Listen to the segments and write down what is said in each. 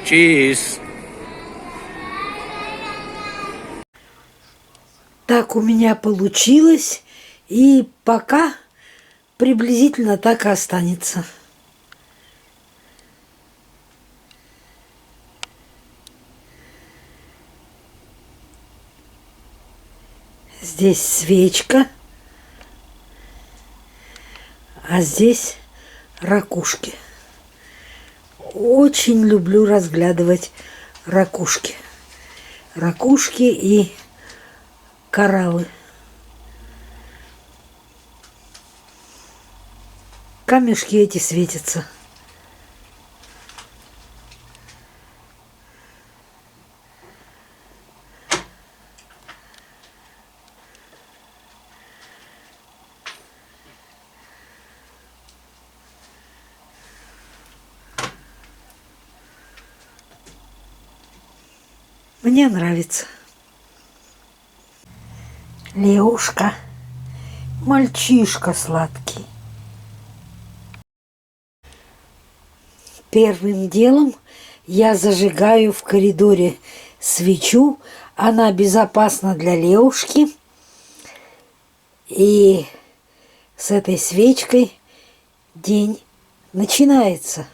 Cheers. Так у меня получилось, и пока приблизительно так и останется. Здесь свечка, а здесь ракушки. Очень люблю разглядывать ракушки. Ракушки и кораллы. Камешки эти светятся. Мне нравится. Леушка, мальчишка сладкий. Первым делом я зажигаю в коридоре свечу. Она безопасна для Леушки. И с этой свечкой день начинается.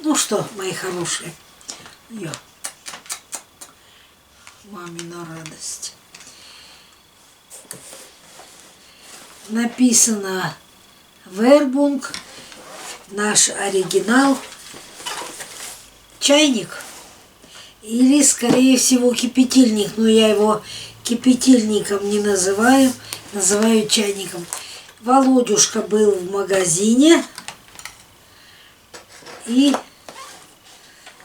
Ну что, мои хорошие, я мамина радость. Написано Вербунг, наш оригинал. Чайник. Или, скорее всего, кипятильник. Но я его кипятильником не называю. Называю чайником. Володюшка был в магазине. И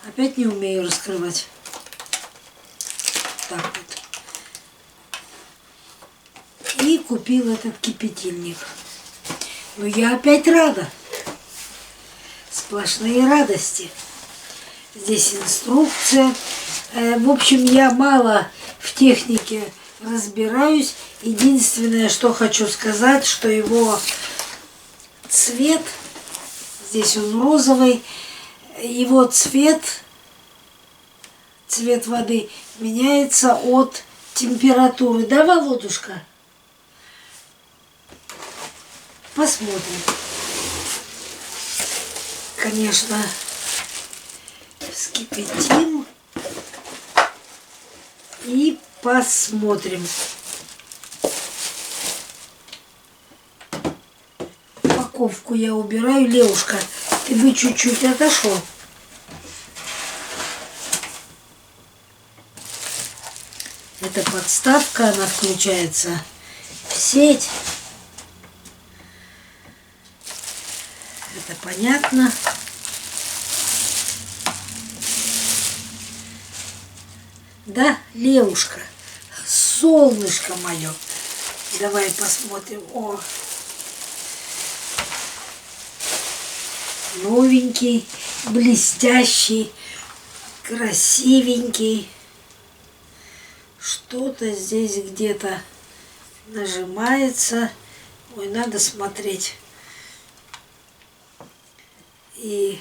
опять не умею раскрывать. Так вот. И купил этот кипятильник. Но я опять рада. Сплошные радости. Здесь инструкция. В общем, я мало в технике разбираюсь. Единственное, что хочу сказать, что его цвет, здесь он розовый, его цвет воды меняется от температуры. Да, Володюшка? Посмотрим. Конечно, вскипятим и посмотрим. Упаковку я убираю. Левушка, ты бы чуть-чуть отошел. Это подставка, она включается в сеть. Это понятно. Да, Левушка, солнышко мое. Давай посмотрим. О, новенький, блестящий, красивенький. Что-то здесь где-то нажимается. Ой, надо смотреть. И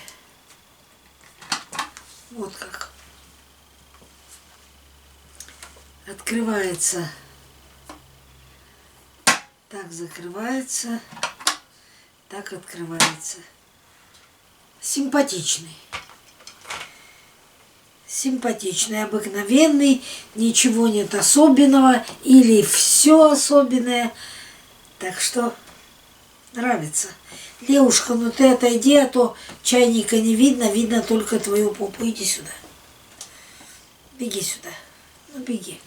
вот как открывается, так закрывается, так открывается. Симпатичный. Симпатичный, обыкновенный, ничего нет особенного или все особенное. Так что нравится. Левушка, ну ты отойди, а то чайника не видно, видно только твою попу. Иди сюда. Беги сюда. Ну беги.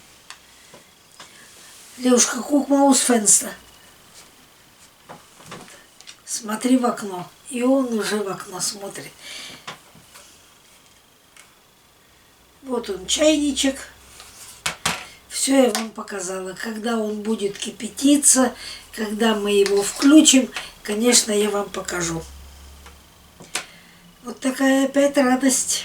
Левушка, guck mal aus Fenster. Смотри в окно. И он уже в окно смотрит. Вот он, чайничек. Все я вам показала. Когда он будет кипятиться, когда мы его включим, конечно, я вам покажу. Вот такая опять радость.